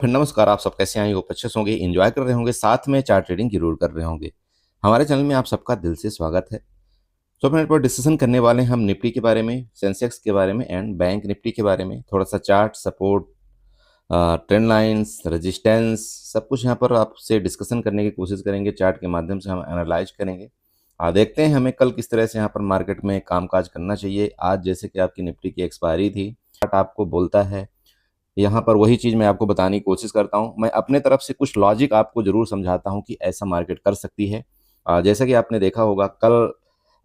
फिर नमस्कार। आप सब कैसे हैं? होप अच्छे से होंगे, एंजॉय कर रहे होंगे, साथ में चार्ट ट्रेडिंग जरूर कर रहे होंगे। हमारे चैनल में आप सबका दिल से स्वागत है। तो अपने पर डिस्कशन करने वाले हैं हम निफ्टी के बारे में, सेंसेक्स के बारे में एंड बैंक निफ्टी के बारे में। थोड़ा सा chart, support, trend lines, resistance, सब कुछ यहाँ पर आपसे डिस्कशन करने की कोशिश करेंगे। चार्ट के माध्यम से हम एनालाइज करेंगे। देखते हैं हमें कल किस तरह से यहाँ पर मार्केट में कामकाज करना चाहिए। आज जैसे कि आपकी निफ्टी की एक्सपायरी थी, चार्ट आपको बोलता है, यहाँ पर वही चीज़ मैं आपको बताने की कोशिश करता हूँ। मैं अपने तरफ से कुछ लॉजिक आपको ज़रूर समझाता हूँ कि ऐसा मार्केट कर सकती है। जैसा कि आपने देखा होगा, कल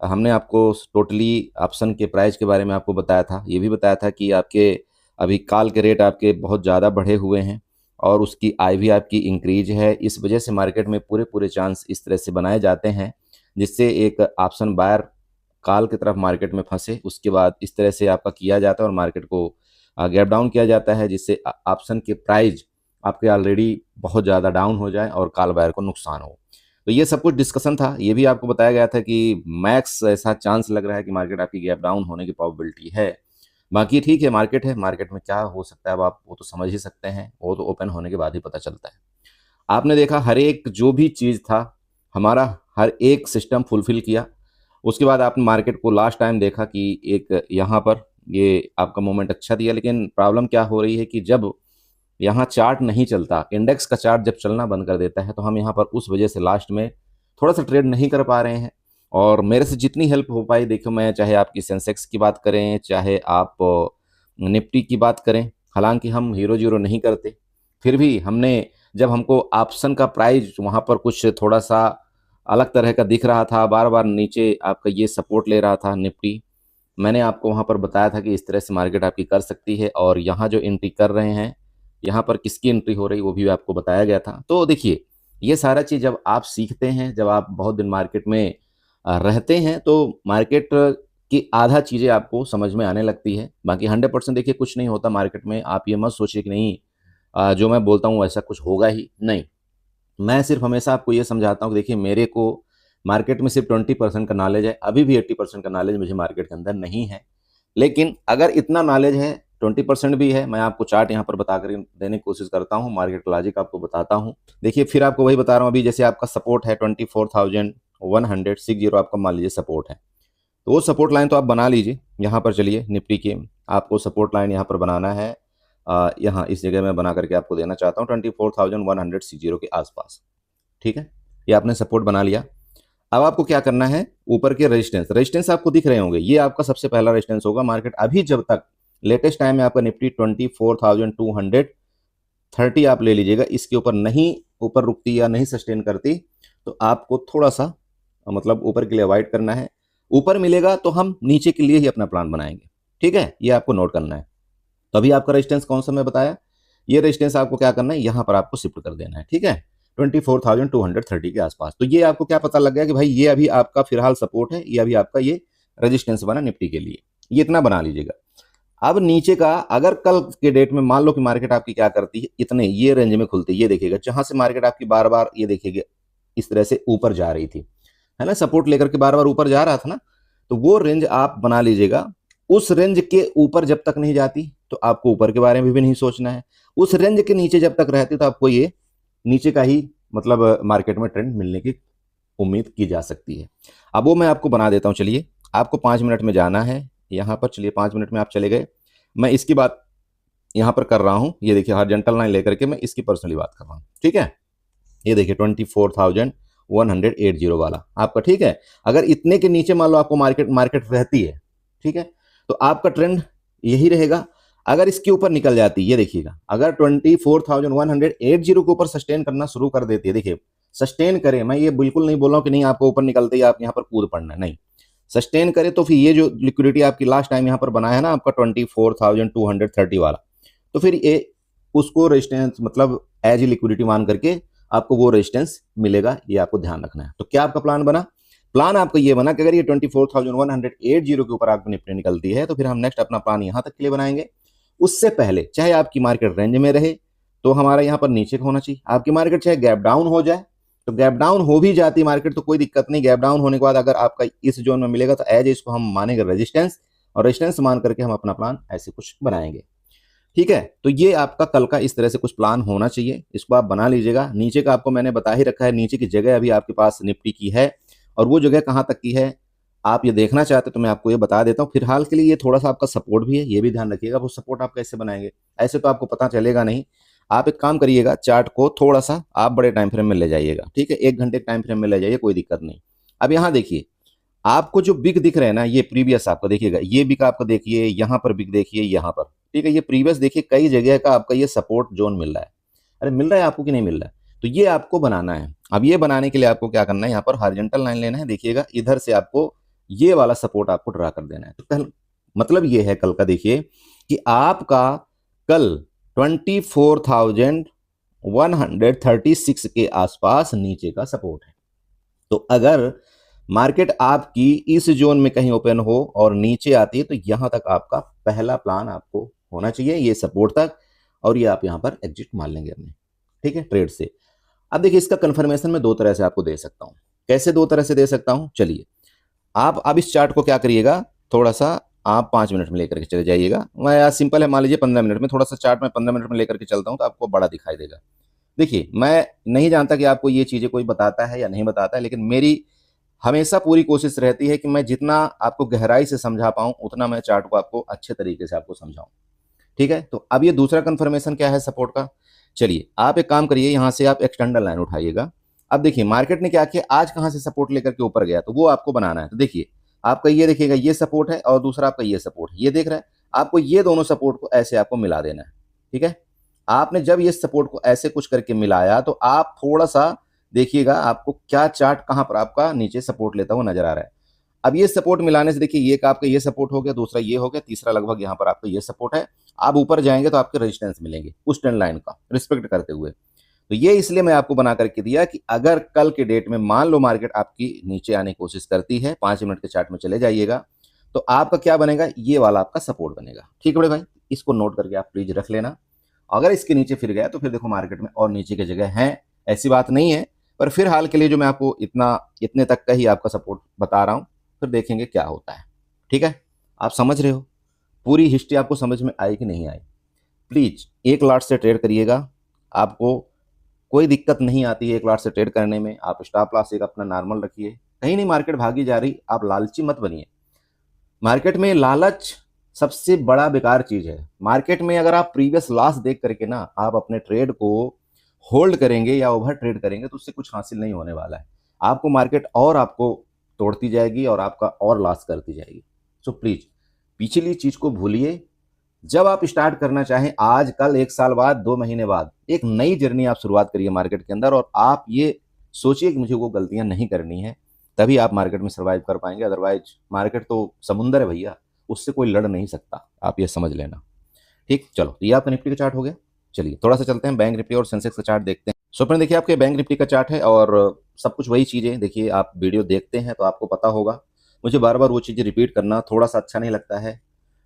हमने आपको टोटली ऑप्शन के प्राइस के बारे में आपको बताया था। ये भी बताया था कि आपके अभी कॉल के रेट आपके बहुत ज़्यादा बढ़े हुए हैं और उसकी आई भी आपकी इंक्रीज है। इस वजह से मार्केट में पूरे पूरे चांस इस तरह से बनाए जाते हैं जिससे एक ऑप्शन बायर कॉल की तरफ मार्केट में फंसे। उसके बाद इस तरह से आपका किया जाता है और मार्केट को गैप डाउन किया जाता है, जिससे ऑप्शन के प्राइस आपके ऑलरेडी बहुत ज़्यादा डाउन हो जाए और कॉल बायर को नुकसान हो। तो ये सब कुछ डिस्कशन था। ये भी आपको बताया गया था कि मैक्स ऐसा चांस लग रहा है कि मार्केट आपकी गैप डाउन होने की प्रोबेबिलिटी है। बाकी ठीक है, मार्केट है, मार्केट में क्या हो सकता है अब आप वो तो समझ ही सकते हैं, वो तो ओपन होने के बाद ही पता चलता है। आपने देखा हर एक जो भी चीज़ था, हमारा हर एक सिस्टम फुलफिल किया। उसके बाद आपने मार्केट को लास्ट टाइम देखा कि एक यहाँ पर ये आपका मोमेंट अच्छा दिया, लेकिन प्रॉब्लम क्या हो रही है कि जब यहाँ चार्ट नहीं चलता, इंडेक्स का चार्ट जब चलना बंद कर देता है, तो हम यहाँ पर उस वजह से लास्ट में थोड़ा सा ट्रेड नहीं कर पा रहे हैं। और मेरे से जितनी हेल्प हो पाई, देखो, मैं चाहे आपकी सेंसेक्स की बात करें, चाहे आप निफ्टी की बात करें, हालांकि हम हीरो जीरो नहीं करते, फिर भी हमने जब हमको ऑप्शन का प्राइस वहाँ पर कुछ थोड़ा सा अलग तरह का दिख रहा था, बार बार नीचे आपका ये सपोर्ट ले रहा था निफ्टी, मैंने आपको वहाँ पर बताया था कि इस तरह से मार्केट आपकी कर सकती है। और यहाँ जो एंट्री कर रहे हैं, यहाँ पर किसकी एंट्री हो रही वो भी आपको बताया गया था। तो देखिए, ये सारा चीज़ जब आप सीखते हैं, जब आप बहुत दिन मार्केट में रहते हैं, तो मार्केट की आधा चीज़ें आपको समझ में आने लगती है। बाकी 100% देखिए कुछ नहीं होता मार्केट में। आप ये मत सोचिए कि नहीं, जो मैं बोलता हूँ ऐसा कुछ होगा ही नहीं। मैं सिर्फ हमेशा आपको ये समझाता हूँ कि देखिए, मेरे को मार्केट में सिर्फ 20% का नॉलेज है। अभी भी 80% का नॉलेज मुझे मार्केट के अंदर नहीं है। लेकिन अगर इतना नॉलेज है, 20% भी है, मैं आपको चार्ट यहाँ पर बता कर देने की कोशिश करता हूँ, मार्केट लॉजिक आपको बताता हूँ। देखिए, फिर आपको वही बता रहा हूँ। अभी जैसे आपका सपोर्ट है 24,160 आपका मान लीजिए सपोर्ट है, तो वो सपोर्ट लाइन तो आप बना लीजिए। यहाँ पर चलिए, निफ्टी के आपको सपोर्ट लाइन यहाँ पर बनाना है। यहाँ इस जगह मैं बना करके आपको देना चाहता हूँ 24,160 के आसपास। ठीक है, ये आपने सपोर्ट बना लिया। अब आपको क्या करना है, ऊपर के रेजिस्टेंस रेजिस्टेंस आपको दिख रहे होंगे, ये आपका सबसे पहला रेजिस्टेंस होगा। मार्केट अभी जब तक लेटेस्ट टाइम में आपका निफ्टी 24,230 आप ले लीजिएगा, इसके ऊपर नहीं ऊपर रुकती या नहीं सस्टेन करती, तो आपको थोड़ा सा मतलब ऊपर के लिए अवॉइड करना है। ऊपर मिलेगा तो हम नीचे के लिए ही अपना प्लान बनाएंगे। ठीक है, ये आपको नोट करना है। तो अभी आपका रेजिस्टेंस कौन सा मैं बताया, ये रेजिस्टेंस आपको क्या करना है, यहाँ पर आपको शिफ्ट कर देना है। ठीक है, 24,230 के आसपास। तो ये आपको क्या पता लग गया कि भाई ये अभी आपका फिलहाल सपोर्ट है, ये अभी आपका ये रेजिस्टेंस बना निफ्टी के लिए, ये इतना बना लीजिएगा। अब नीचे का, अगर कल के डेट में मान लो कि मार्केट आपकी क्या करती है, इतने ये रेंज में खुलती है, ये देखिएगा जहां से मार्केट आपकी बार बार ये देखिएगा इस तरह से ऊपर जा रही थी, है ना, सपोर्ट लेकर के बार बार ऊपर जा रहा था ना, तो वो रेंज आप बना लीजिएगा। उस रेंज के ऊपर जब तक नहीं जाती तो आपको ऊपर के बारे में भी नहीं सोचना है। उस रेंज के नीचे जब तक रहती तो आपको ये नीचे का ही मतलब मार्केट में ट्रेंड मिलने की उम्मीद की जा सकती है। अब वो मैं आपको बना देता हूँ। चलिए, आपको 5 मिनट में जाना है यहाँ पर। चलिए, 5 मिनट में आप चले गए। मैं इसकी बात यहाँ पर कर रहा हूँ। ये देखिए, हॉरिजॉन्टल लाइन लेकर के मैं इसकी पर्सनली बात कर रहा हूँ। ठीक है, ये देखिए 24,180 वाला आपका। ठीक है, अगर इतने के नीचे मान लो आपको मार्केट मार्केट रहती है, ठीक है, तो आपका ट्रेंड यही रहेगा। अगर इसके ऊपर निकल जाती है, ये देखिएगा, अगर 24,180 के ऊपर सस्टेन करना शुरू कर देती है, देखिए सस्टेन करे, मैं ये बिल्कुल नहीं बोल रहा हूँ कि नहीं आपको ऊपर निकलते ही आप यहाँ पर कूद पड़ना है, नहीं, सस्टेन करे तो फिर ये जो लिक्विडिटी आपकी लास्ट टाइम यहाँ पर बनाया है ना आपका 24,230 वाला, तो फिर ये उसको रेजिस्टेंस मतलब एज ए लिक्विडिटी मान करके आपको वो रेजिस्टेंस मिलेगा। ये आपको ध्यान रखना है। तो क्या आपका प्लान बना, प्लान आपका ये बना कि अगर ये 24,180 के ऊपर आपको निफ्टी निकलती है तो फिर हम नेक्स्ट अपना प्लान यहाँ तक के लिए बनाएंगे। उससे पहले चाहे आपकी मार्केट रेंज में रहे तो हमारा यहाँ पर नीचे का होना चाहिए। आपकी मार्केट चाहे गैप डाउन हो जाए, तो गैप डाउन हो भी जाती मार्केट तो कोई दिक्कत नहीं। गैप डाउन होने के बाद अगर आपका इस जोन में मिलेगा तो एज इसको हम मानेंगे रेजिस्टेंस, और रेजिस्टेंस मान करके हम अपना प्लान ऐसे कुछ बनाएंगे। ठीक है, तो ये आपका कल का इस तरह से कुछ प्लान होना चाहिए, इसको आप बना लीजिएगा। नीचे का आपको मैंने बता ही रखा है, नीचे की जगह अभी आपके पास निफ्टी की है और वो जगह कहाँ तक की है आप ये देखना चाहते तो मैं आपको ये बता देता हूँ। फिलहाल के लिए ये थोड़ा सा आपका सपोर्ट भी है, ये भी ध्यान रखिएगा। वो सपोर्ट आप कैसे बनाएंगे, ऐसे तो आपको पता चलेगा नहीं। आप एक काम करिएगा, चार्ट को थोड़ा सा आप बड़े टाइम फ्रेम में ले जाइएगा, ठीक है, 1 घंटे टाइम फ्रेम में ले जाइए, कोई दिक्कत नहीं। अब यहाँ देखिए, आपको जो बिग दिख रहे हैं ना, ये प्रीवियस आपको देखिएगा, ये बिग आपको देखिए, यहाँ पर बिग देखिए, यहाँ पर, ठीक है, ये प्रीवियस देखिए, कई जगह का आपका ये सपोर्ट जोन मिल रहा है। अरे मिल रहा है आपको कि नहीं मिल रहा है, तो ये आपको बनाना है। अब ये बनाने के लिए आपको क्या करना है, यहाँ पर हॉरिजॉन्टल लाइन लेना है, देखिएगा इधर से आपको ये वाला सपोर्ट आपको ड्रा कर देना है। तो कल मतलब ये है कल का, देखिए कि आपका कल 24,136 के आसपास नीचे का सपोर्ट है। तो अगर मार्केट आपकी इस जोन में कहीं ओपन हो और नीचे आती है तो यहां तक आपका पहला प्लान आपको होना चाहिए, ये सपोर्ट तक, और ये आप यहां पर एग्जिट मान लेंगे अपने, ठीक है, ट्रेड से। अब देखिए, इसका कंफर्मेशन मैं दो तरह से आपको दे सकता हूं। कैसे दो तरह से दे सकता हूं, चलिए आप अब इस चार्ट को क्या करिएगा, थोड़ा सा आप 5 मिनट में लेकर के चले जाइएगा। मैं यार सिंपल है, मान लीजिए 15 मिनट में, थोड़ा सा चार्ट में 15 मिनट में लेकर के चलता हूं तो आपको बड़ा दिखाई देगा। देखिए, मैं नहीं जानता कि आपको ये चीजें कोई बताता है या नहीं बताता है, लेकिन मेरी हमेशा पूरी कोशिश रहती है कि मैं जितना आपको गहराई से समझा पाऊं उतना मैं चार्ट को आपको अच्छे तरीके से आपको समझाऊं, ठीक है। तो अब ये दूसरा कंफर्मेशन क्या है सपोर्ट का, चलिए आप एक काम करिए, यहां से आप एक्सटर्नल लाइन उठाइएगा। अब देखिए मार्केट ने क्या किया, आज कहां से सपोर्ट लेकर के ऊपर गया, तो वो आपको बनाना है। तो देखिए आपका ये देखिएगा, ये सपोर्ट है और दूसरा आपका ये सपोर्ट है, ये देख रहा है, आपको ये दोनों सपोर्ट को ऐसे आपको मिला देना है, ठीक है। आपने जब ये सपोर्ट को ऐसे कुछ करके मिलाया तो आप थोड़ा सा देखिएगा आपको क्या चार्ट कहां पर आपका नीचे सपोर्ट लेता हुआ नजर आ रहा है। अब ये सपोर्ट मिलाने से देखिए, ये आपका ये सपोर्ट हो गया, दूसरा ये हो गया, तीसरा लगभग यहाँ पर आपका ये सपोर्ट है। आप ऊपर जाएंगे तो आपके रेजिस्टेंस मिलेंगे उस ट्रेंड लाइन का रिस्पेक्ट करते हुए। तो ये इसलिए मैं आपको बना करके दिया कि अगर कल के डेट में मान लो मार्केट आपकी नीचे आने की कोशिश करती है, 5 मिनट के चार्ट में चले जाइएगा, तो आपका क्या बनेगा, ये वाला आपका सपोर्ट बनेगा, ठीक है बड़े भाई, इसको नोट करके आप प्लीज रख लेना। अगर इसके नीचे फिर गया तो फिर देखो मार्केट में और नीचे की जगह है, ऐसी बात नहीं है, पर फिर हाल के लिए जो मैं आपको इतने तक का ही आपका सपोर्ट बता रहा हूं, फिर देखेंगे क्या होता है, ठीक है। आप समझ रहे हो, पूरी हिस्ट्री आपको समझ में आई कि नहीं आई। प्लीज एक लॉट से ट्रेड करिएगा, आपको कोई दिक्कत नहीं आती है एक लॉट से ट्रेड करने में। आप स्टॉप लॉस एक अपना नॉर्मल रखिए, कहीं नहीं मार्केट भागी जा रही, आप लालची मत बनिए। मार्केट में लालच सबसे बड़ा बेकार चीज है। मार्केट में अगर आप प्रीवियस लॉस देख करके ना आप अपने ट्रेड को होल्ड करेंगे या ओवर ट्रेड करेंगे तो उससे कुछ हासिल नहीं होने वाला है। आपको मार्केट और आपको तोड़ती जाएगी और आपका और लॉस करती जाएगी। सो प्लीज पिछली चीज को भूलिए। जब आप स्टार्ट करना चाहें, आज कल 1 साल बाद 2 महीने बाद एक नई जर्नी आप शुरुआत करिए मार्केट के अंदर, और आप ये सोचिए कि मुझे वो गलतियां नहीं करनी है, तभी आप मार्केट में सर्वाइव कर पाएंगे। अदरवाइज मार्केट तो समुंदर है भैया, उससे कोई लड़ नहीं सकता, आप ये समझ लेना। ठीक, चलो ये आपका निफ्टी का चार्ट हो गया। चलिए थोड़ा सा चलते हैं बैंक निफ्टी और सेंसेक्स का चार्ट देखते हैं। सो फ्रेंड देखिए, आपके बैंक निफ्टी का चार्ट है और सब कुछ वही चीज़ें, देखिए आप वीडियो देखते हैं तो आपको पता होगा, मुझे बार बार वो चीज़ें रिपीट करना थोड़ा सा अच्छा नहीं लगता है,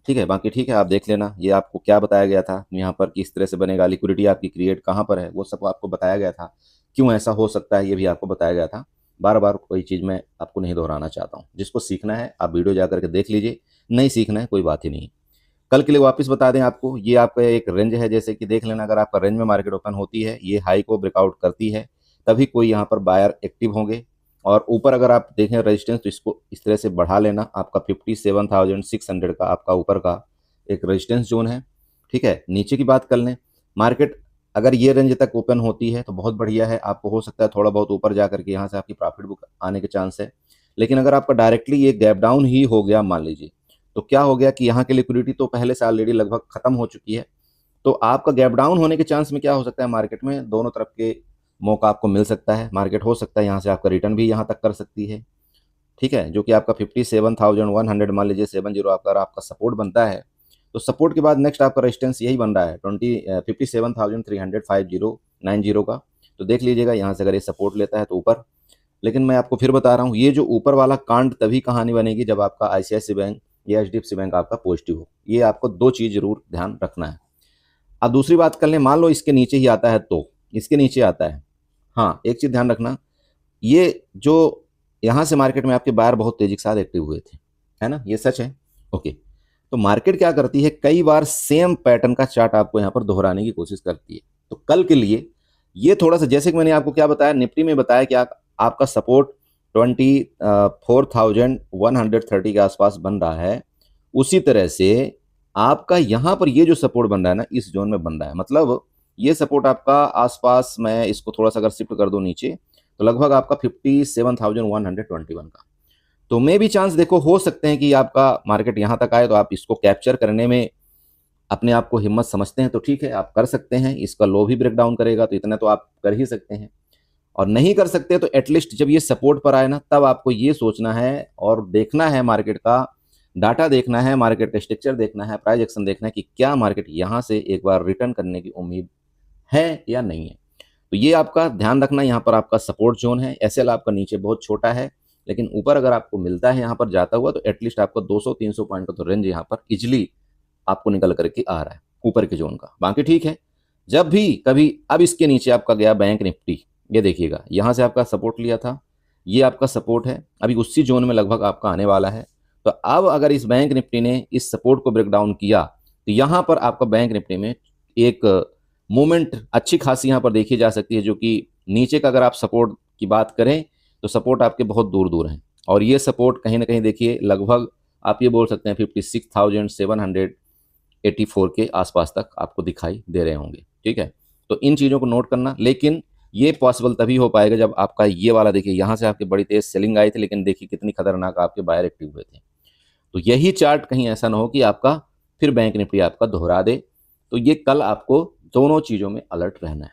ठीक है। बाकी ठीक है, आप देख लेना ये आपको क्या बताया गया था यहाँ पर, किस तरह से बनेगा, लिक्विडिटी आपकी क्रिएट कहाँ पर है, वो सब आपको बताया गया था, क्यों ऐसा हो सकता है ये भी आपको बताया गया था। बार बार कोई चीज़ मैं आपको नहीं दोहराना चाहता हूँ। जिसको सीखना है आप वीडियो जा करके देख लीजिए, नहीं सीखना है कोई बात ही नहीं। कल के लिए वापस बता दें आपको, ये आपका एक रेंज है, जैसे कि देख लेना, अगर आपका रेंज में मार्केट ओपन होती है, ये हाई को ब्रेकआउट करती है, तभी कोई यहाँ पर बायर एक्टिव होंगे। और ऊपर अगर आप देखें रेजिस्टेंस, तो इसको इस तरह से बढ़ा लेना, आपका 57,600 का आपका ऊपर का एक रेजिस्टेंस जोन है, ठीक है। नीचे की बात कर लें, मार्केट अगर ये रेंज तक ओपन होती है तो बहुत बढ़िया है, आपको हो सकता है थोड़ा बहुत ऊपर जा करके यहाँ से आपकी प्रॉफिट बुक आने के चांस है। लेकिन अगर आपका डायरेक्टली ये गैप डाउन ही हो गया मान लीजिए, तो क्या हो गया कि यहाँ की लिक्विडिटी तो पहले से ऑलरेडी लगभग खत्म हो चुकी है, तो आपका गैप डाउन होने के चांस में क्या हो सकता है, मार्केट में दोनों तरफ के मौका आपको मिल सकता है। मार्केट हो सकता है यहाँ से आपका रिटर्न भी यहाँ तक कर सकती है, ठीक है, जो कि आपका 57,100 मान लीजिए 70 आपका सपोर्ट बनता है। तो सपोर्ट के बाद नेक्स्ट आपका रेजिस्टेंस यही बन रहा है 57,350 का। तो देख लीजिएगा यहाँ से अगर ये सपोर्ट लेता है तो ऊपर। लेकिन मैं आपको फिर बता रहा हूँ, ये जो ऊपर वाला कांड तभी कहानी बनेगी जब आपका ICICI बैंक या HDFC बैंक आपका पॉजिटिव हो। ये आपको दो चीज जरूर ध्यान रखना है। अब दूसरी बात कर लें, मान लो इसके नीचे ही आता है, तो इसके नीचे आता है, हाँ एक चीज ध्यान रखना, ये जो यहाँ से मार्केट में आपके बायर बहुत तेजी के साथ एक्टिव हुए थे, है ना, ये सच है, ओके। तो मार्केट क्या करती है, कई बार सेम पैटर्न का चार्ट आपको यहाँ पर दोहराने की कोशिश करती है। तो कल के लिए ये थोड़ा सा, जैसे कि मैंने आपको क्या बताया, निफ्टी में बताया कि आपका सपोर्ट 24,130 के आसपास बन रहा है। उसी तरह से आपका यहाँ पर ये जो सपोर्ट बन रहा है ना, इस जोन में बन रहा है। मतलब ये सपोर्ट आपका आसपास, मैं इसको थोड़ा सा अगर शिफ्ट कर दूं नीचे, तो लगभग आपका 57,121 का। तो मे भी चांस देखो हो सकते हैं कि आपका मार्केट यहाँ तक आए, तो आप इसको कैप्चर करने में अपने आप को हिम्मत समझते हैं तो ठीक है, आप कर सकते हैं। इसका लो भी ब्रेक डाउन करेगा तो इतना तो आप कर ही सकते हैं, और नहीं कर सकते तो एटलीस्ट जब ये सपोर्ट पर आए ना, तब आपको ये सोचना है और देखना है, मार्केट का डाटा देखना है, मार्केट का स्ट्रक्चर देखना है, प्राइस एक्शन देखना है कि क्या मार्केट यहाँ से एक बार रिटर्न करने की उम्मीद है या नहीं है। तो ये आपका ध्यान रखना, यहाँ पर आपका सपोर्ट जोन है। एसएल आपका नीचे बहुत छोटा है, लेकिन ऊपर अगर आपको मिलता है यहाँ पर जाता हुआ, तो एटलीस्ट आपको 200-300 पॉइंट का तो रेंज यहाँ पर इजिली आपको निकल करके आ रहा है ऊपर के जोन का। बाकी ठीक है, जब भी कभी अब इसके नीचे आपका गया बैंक निफ्टी, ये देखिएगा यहाँ से आपका सपोर्ट लिया था, ये आपका सपोर्ट है, अभी उसी जोन में लगभग आपका आने वाला है। तो अब अगर इस बैंक निफ्टी ने इस सपोर्ट को ब्रेक डाउन किया, तो यहाँ पर आपका बैंक निफ्टी में एक मूवमेंट अच्छी खासी यहाँ पर देखी जा सकती है, जो कि नीचे का अगर आप सपोर्ट की बात करें तो सपोर्ट आपके बहुत दूर दूर हैं, और ये सपोर्ट कहीं ना कहीं देखिए लगभग आप ये बोल सकते हैं 56,784 के आसपास तक आपको दिखाई दे रहे होंगे। ठीक है, तो इन चीज़ों को नोट करना, लेकिन ये पॉसिबल तभी हो पाएगा जब आपका ये वाला, देखिए यहाँ से आपकी बड़ी तेज सेलिंग आई थी, लेकिन देखिए कितनी खतरनाक आपके बायर एक्टिव हुए थे। तो यही चार्ट कहीं ऐसा ना हो कि आपका फिर बैंक निफ्टी आपका दोहरा दे। तो ये कल आपको दोनों चीज़ों में अलर्ट रहना है।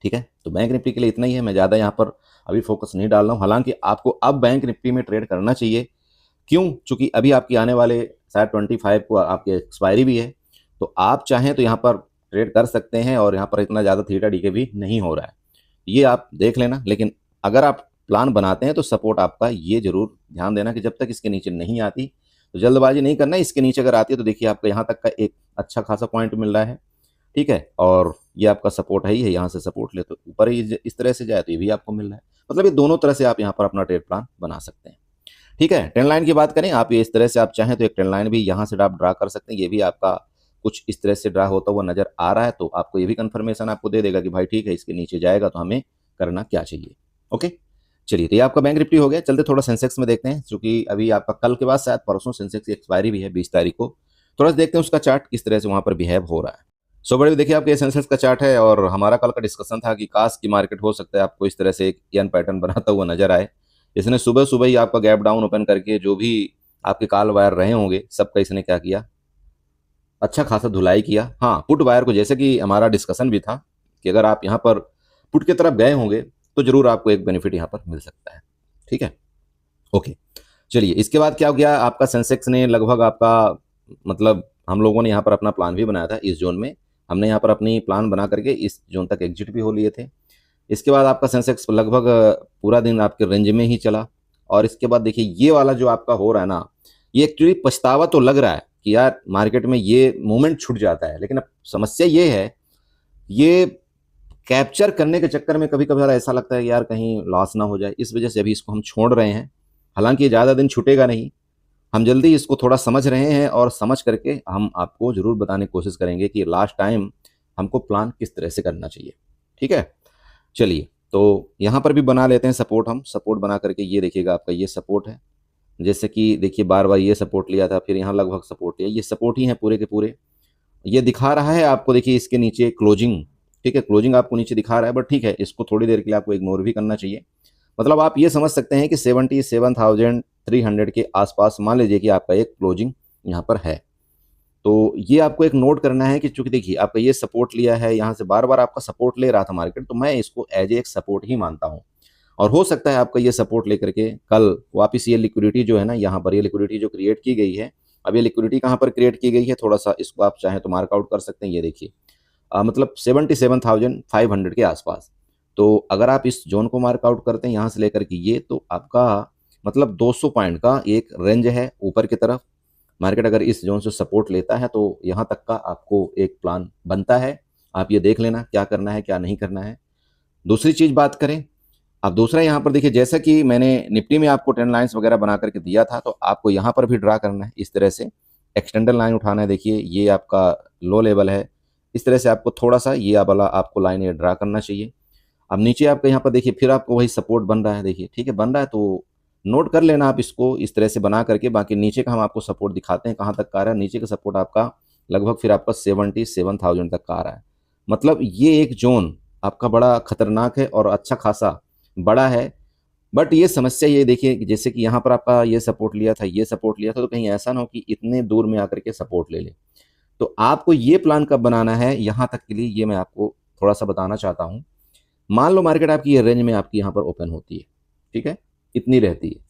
ठीक है, तो बैंक निफ्टी के लिए इतना ही है, मैं ज़्यादा यहाँ पर अभी फोकस नहीं डाल रहा हूँ। हालांकि आपको अब बैंक निफ्टी में ट्रेड करना चाहिए, क्यों? चूंकि अभी आपकी आने वाले शायद 25 को आपकी एक्सपायरी भी है, तो आप चाहें तो यहाँ पर ट्रेड कर सकते हैं, और यहाँ पर इतना ज़्यादा थीटा डीके भी नहीं हो रहा है, ये आप देख लेना। लेकिन अगर आप प्लान बनाते हैं तो सपोर्ट आपका ये जरूर ध्यान देना कि जब तक इसके नीचे नहीं आती तो जल्दबाजी नहीं करना। इसके नीचे अगर आती है तो देखिए आपका यहाँ तक का एक अच्छा खासा पॉइंट मिल रहा है। ठीक है, और ये आपका सपोर्ट है ही है, यहाँ से सपोर्ट ले तो ऊपर ही इस तरह से जाए तो ये भी आपको मिल रहा है। मतलब ये दोनों तरह से आप यहाँ पर अपना ट्रेड प्लान बना सकते हैं। ठीक है, ट्रेंड लाइन की बात करें, आप ये इस तरह से आप चाहें तो एक ट्रेंड लाइन भी यहाँ से आप ड्रा कर सकते हैं। ये भी आपका कुछ इस तरह से ड्रा होता हुआ नजर आ रहा है, तो आपको ये भी कंफर्मेशन आपको दे देगा कि भाई ठीक है, इसके नीचे जाएगा तो हमें करना क्या चाहिए। ओके, चलिए, तो ये आपका बैंक निफ्टी हो गया। चलते थोड़ा सेंसेक्स में देखते हैं, क्योंकि अभी आपका कल के बाद शायद परसों सेंसेक्स की एक्सपायरी भी है 20 तारीख को। थोड़ा सा देखते हैं उसका चार्ट किस तरह से वहाँ पर बिहेव हो रहा है। सो बड़े देखिए आपके सेंसेक्स का चार्ट है, और हमारा कल का डिस्कशन था कि काश की मार्केट हो सकता है आपको इस तरह से एक एन पैटर्न बनाता हुआ नजर आए। इसने सुबह सुबह ही आपका गैप डाउन ओपन करके जो भी आपके कॉल वायर रहे होंगे सबका इसने क्या किया, अच्छा खासा धुलाई किया। हाँ, पुट वायर को, जैसे कि हमारा डिस्कशन भी था कि अगर आप यहाँ पर पुट की तरफ गए होंगे तो जरूर आपको एक बेनिफिट यहाँ पर मिल सकता है। ठीक है, ओके, चलिए, इसके बाद क्या हो गया, आपका सेंसेक्स ने लगभग आपका, मतलब हम लोगों ने यहाँ पर अपना प्लान भी बनाया था इस जोन में, हमने यहाँ पर अपनी प्लान बना करके इस जोन तक एग्जिट भी हो लिए थे। इसके बाद आपका सेंसेक्स लगभग पूरा दिन आपके रेंज में ही चला, और इसके बाद देखिए ये वाला जो आपका हो रहा है ना, ये एक्चुअली पछतावा तो लग रहा है कि यार मार्केट में ये मोमेंट छूट जाता है, लेकिन अब समस्या ये है, ये कैप्चर करने के चक्कर में कभी कभार ऐसा लगता है कि यार कहीं लॉस ना हो जाए, इस वजह से अभी इसको हम छोड़ रहे हैं। हालांकि ये ज़्यादा दिन छूटेगा नहीं, हम जल्दी इसको थोड़ा समझ रहे हैं, और समझ करके हम आपको ज़रूर बताने की कोशिश करेंगे कि लास्ट टाइम हमको प्लान किस तरह से करना चाहिए। ठीक है, चलिए, तो यहाँ पर भी बना लेते हैं सपोर्ट। हम सपोर्ट बना करके, ये देखिएगा आपका ये सपोर्ट है, जैसे कि देखिए बार बार ये सपोर्ट लिया था, फिर यहाँ लगभग सपोर्ट लिया, ये सपोर्ट ही है पूरे के पूरे। ये दिखा रहा है आपको, देखिए इसके नीचे क्लोजिंग, ठीक है, क्लोजिंग आपको नीचे दिखा रहा है, बट ठीक है, इसको थोड़ी देर के लिए आपको इग्नोर भी करना चाहिए। मतलब आप ये समझ सकते हैं कि 77,300 के आसपास मान लीजिए कि आपका एक क्लोजिंग यहाँ पर है। तो ये आपको एक नोट करना है कि चूंकि देखिए आपका ये सपोर्ट लिया है, यहाँ से बार बार आपका सपोर्ट ले रहा था मार्केट, तो मैं इसको एज एक सपोर्ट ही मानता हूँ, और हो सकता है आपका ये सपोर्ट लेकर के कल वापस ये लिक्विडिटी जो है ना, यहाँ पर ये लिक्विडिटी जो क्रिएट की गई है, अब ये लिक्विडिटी कहाँ पर क्रिएट की गई है, थोड़ा सा इसको आप चाहें तो मार्कआउट कर सकते हैं। ये देखिए मतलब 77,500 के आसपास। तो अगर आप इस जोन को मार्कआउट करते हैं यहाँ से लेकर के ये, तो आपका मतलब 200 पॉइंट का एक रेंज है ऊपर की तरफ। मार्केट अगर इस जोन से सपोर्ट लेता है तो यहाँ तक का आपको एक प्लान बनता है। आप ये देख लेना क्या करना है क्या नहीं करना है। दूसरी चीज़ बात करें, अब दूसरा यहाँ पर देखिए, जैसा कि मैंने निफ्टी में आपको ट्रेंड लाइंस वगैरह बना करके दिया था, तो आपको यहाँ पर भी ड्रा करना है इस तरह से एक्सटेंडर लाइन उठाना है, देखिए ये आपका लो लेवल है, इस तरह से आपको थोड़ा सा ये वाला आपको लाइन ये ड्रा करना चाहिए। अब नीचे आपका यहाँ पर देखिए फिर आपको वही सपोर्ट बन रहा है, देखिए ठीक है बन रहा है, तो नोट कर लेना आप इसको इस तरह से बना करके। बाकी नीचे का हम आपको सपोर्ट दिखाते हैं कहाँ तक का आ रहा है। नीचे का सपोर्ट आपका लगभग फिर आपका 77,000 तक का आ रहा है। मतलब ये एक जोन आपका बड़ा खतरनाक है और अच्छा खासा बड़ा है। बट ये समस्या ये देखिए कि जैसे कि यहाँ पर आपका ये सपोर्ट लिया था, ये सपोर्ट लिया था, तो कहीं ऐसा ना हो कि इतने दूर में आकर के सपोर्ट ले ले। तो आपको ये प्लान कब बनाना है यहाँ तक के लिए ये मैं आपको थोड़ा सा बताना चाहता हूँ। मान लो मार्केट आपकी ये रेंज में आपकी यहाँ पर ओपन होती है, ठीक है, इतनी रहती है।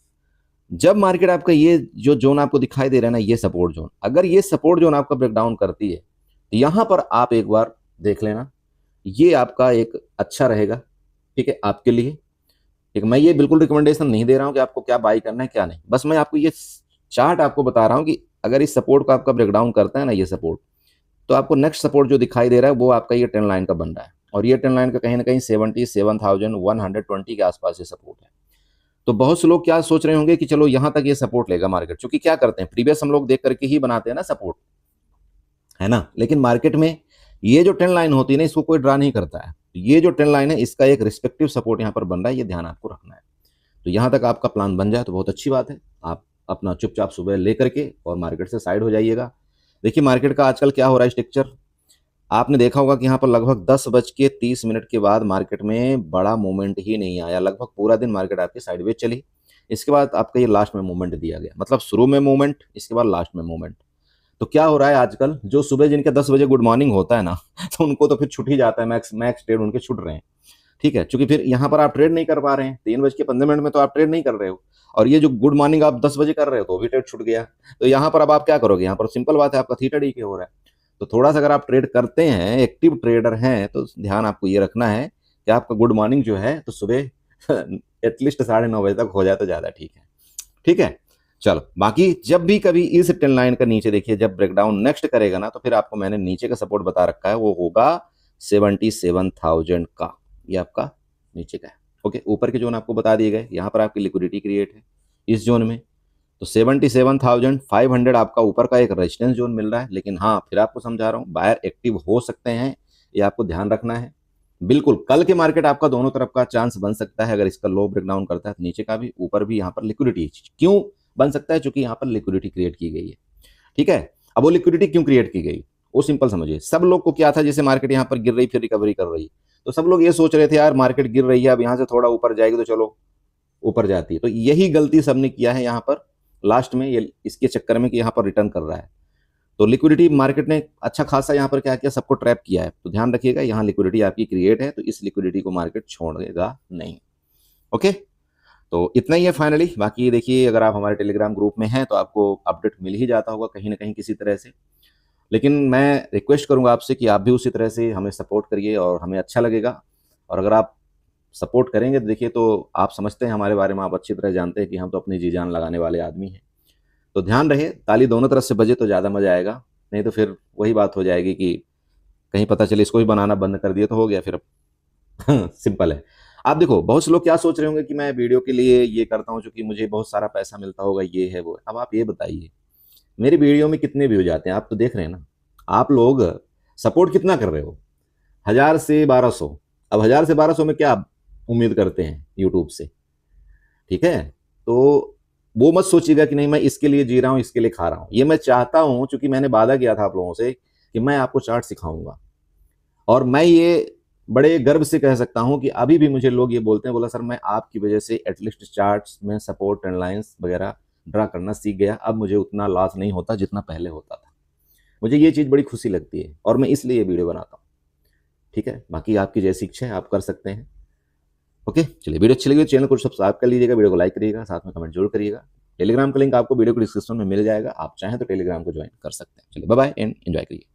जब मार्केट आपका ये जो जोन आपको दिखाई दे रहा है ना, ये सपोर्ट जोन, अगर ये सपोर्ट जोन आपका ब्रेकडाउन करती है तो यहाँ पर आप एक बार देख लेना, ये आपका एक अच्छा रहेगा, ठीक है, आपके लिए। ठीक है, मैं ये बिल्कुल रिकमेंडेशन नहीं दे रहा हूँ कि आपको क्या बाई करना है क्या नहीं, बस मैं आपको ये चार्ट आपको बता रहा हूँ कि अगर इस सपोर्ट को आपका ब्रेकडाउन करता है ना ये सपोर्ट, तो आपको नेक्स्ट सपोर्ट जो दिखाई दे रहा है वो आपका ये ट्रेंड लाइन का बन रहा है, और ये ट्रेंड लाइन का कहीं ना कहीं 77,120 के आसपास ये सपोर्ट है। तो बहुत से लोग क्या सोच रहे होंगे कि चलो यहाँ तक ये सपोर्ट लेगा मार्केट, क्योंकि क्या करते हैं प्रीवियस हम लोग देख करके ही बनाते हैं ना सपोर्ट, है ना। लेकिन मार्केट में ये जो ट्रेंड लाइन होती है ना, इसको कोई ड्रा नहीं करता है। ये जो ट्रेंड लाइन है इसका एक रिस्पेक्टिव सपोर्ट यहाँ पर बन रहा है, ये ध्यान आपको रखना है। तो यहाँ तक आपका प्लान बन जाए तो बहुत अच्छी बात है। आप अपना चुपचाप सुबह लेकर के और मार्केट से साइड हो जाइएगा। देखिए मार्केट का आजकल क्या हो रहा है स्ट्रक्चर, आपने देखा होगा कि यहाँ पर लगभग 10:30 के बाद मार्केट में बड़ा मूवमेंट ही नहीं आया। लगभग पूरा दिन मार्केट आपकी साइडवेज चली, इसके बाद आपका ये लास्ट में मूवमेंट दिया गया, मतलब शुरू में मूवमेंट, इसके बाद लास्ट में मूवमेंट। तो क्या हो रहा है आजकल, जो सुबह जिनके 10 बजे गुड मॉर्निंग होता है ना तो उनको तो फिर छुट ही जाता है, मैक्स मैक्स ट्रेड उनके छुट रहे हैं, ठीक है, क्योंकि फिर यहाँ पर आप ट्रेड नहीं कर पा रहे हैं, 3:15 में तो आप ट्रेड नहीं कर रहे हो, और ये जो गुड मॉर्निंग आप 10 बजे कर रहे हो तो भी ट्रेड छूट गया। तो यहाँ पर अब आप क्या करोगे, यहाँ पर सिंपल बात है, आपका थीटा डी के हो रहा है। तो थोड़ा सा अगर आप ट्रेड करते हैं, एक्टिव ट्रेडर हैं, तो ध्यान आपको ये रखना है कि आपका गुड मॉर्निंग जो है तो सुबह एटलीस्ट 9:30 तक हो जाए तो ज़्यादा ठीक है, ठीक है। चलो बाकी जब भी कभी इस ट्रेंड लाइन का नीचे देखिए जब ब्रेकडाउन नेक्स्ट करेगा ना, तो फिर आपको मैंने नीचे का सपोर्ट बता रखा है, वो होगा 77,000 का, ये आपका नीचे का है। ओके, ऊपर के जोन आपको बता दिए गए, यहाँ पर आपकी लिक्विडिटी क्रिएट है इस जोन में, तो 77,500 आपका ऊपर का एक रेजिस्टेंस जोन मिल रहा है। लेकिन हाँ फिर आपको समझा रहा हूँ, बायर एक्टिव हो सकते हैं, ये आपको ध्यान रखना है। बिल्कुल कल के मार्केट आपका दोनों तरफ का चांस बन सकता है, अगर इसका लो ब्रेकडाउन करता है तो नीचे का भी ऊपर भी यहाँ पर लिक्विडिटी क्यों बन सकता है, क्योंकि यहाँ पर लिक्विडिटी क्रिएट की गई है, ठीक है। अब वो लिक्विडिटी क्यों क्रिएट की गई वो सिंपल समझिए। सब लोग को क्या था, जैसे मार्केट यहाँ पर गिर रही फिर रिकवरी कर रही, तो सब लोग ये सोच रहे थे यार मार्केट गिर रही है, अब यहाँ से थोड़ा ऊपर जाएगी तो चलो ऊपर जाती है। तो यही गलती सबने किया है यहाँ पर लास्ट में, ये इसके चक्कर में कि यहाँ पर रिटर्न कर रहा है। तो लिक्विडिटी मार्केट ने अच्छा खासा यहाँ पर क्या किया, सबको ट्रैप किया है। तो ध्यान रखिएगा, यहाँ लिक्विडिटी आपकी क्रिएट है, तो इस लिक्विडिटी को मार्केट छोड़ेगा नहीं। ओके, तो इतना ही है फाइनली। बाकी देखिए अगर आप हमारे टेलीग्राम ग्रुप में हैं तो आपको अपडेट मिल ही जाता होगा कहीं ना कहीं किसी तरह से। लेकिन मैं रिक्वेस्ट करूंगा आपसे कि आप भी उसी तरह से हमें सपोर्ट करिए और हमें अच्छा लगेगा। और अगर आप सपोर्ट करेंगे तो देखिए, तो आप समझते हैं हमारे बारे में, आप अच्छी तरह जानते हैं कि हम तो अपनी जी जान लगाने वाले आदमी हैं। तो ध्यान रहे, ताली दोनों तरफ से बजे तो ज़्यादा मजा आएगा, नहीं तो फिर वही बात हो जाएगी कि कहीं पता चले इसको भी बनाना बंद कर दिया तो हो गया फिर सिंपल है। आप देखो बहुत से लोग क्या सोच रहे होंगे कि मैं वीडियो के लिए ये करता हूँ क्योंकि मुझे बहुत सारा पैसा मिलता होगा, ये है वो है। अब आप ये बताइए मेरी वीडियो में कितने व्यूज आते हैं, आप तो देख रहे हैं ना। आप लोग सपोर्ट कितना कर रहे हो, 1000 से 1200। अब 1000 से 1200 में क्या उम्मीद करते हैं यूट्यूब से, ठीक है। तो वो मत सोचिएगा कि नहीं मैं इसके लिए जी रहा हूँ, इसके लिए खा रहा हूँ। ये मैं चाहता हूँ, क्योंकि मैंने वादा किया था आप लोगों से कि मैं आपको चार्ट सिखाऊंगा, और मैं ये बड़े गर्व से कह सकता हूं कि अभी भी मुझे लोग ये बोलते हैं, बोला सर मैं आपकी वजह से एटलीस्ट चार्ट्स में सपोर्ट ट्रेंड लाइंस वगैरह ड्रा करना सीख गया, अब मुझे उतना लॉस नहीं होता जितना पहले होता था। मुझे ये चीज़ बड़ी खुशी लगती है और मैं इसलिए ये वीडियो बनाता हूँ, ठीक है। बाकी आपकी जैसी इच्छा है आप कर सकते हैं। ओके, चलिए वीडियो अच्छी लगी तो चैनल को सब्सक्राइब कर लीजिएगा, वीडियो को लाइक करिएगा, साथ में कमेंट जरूर करिएगा। टेलीग्राम का लिंक आपको वीडियो को डिस्क्रिप्शन में मिल जाएगा, आप चाहें तो टेलीग्राम को ज्वाइन कर सकते हैं। चलिए बाय बाय एंड एंजॉय करिए।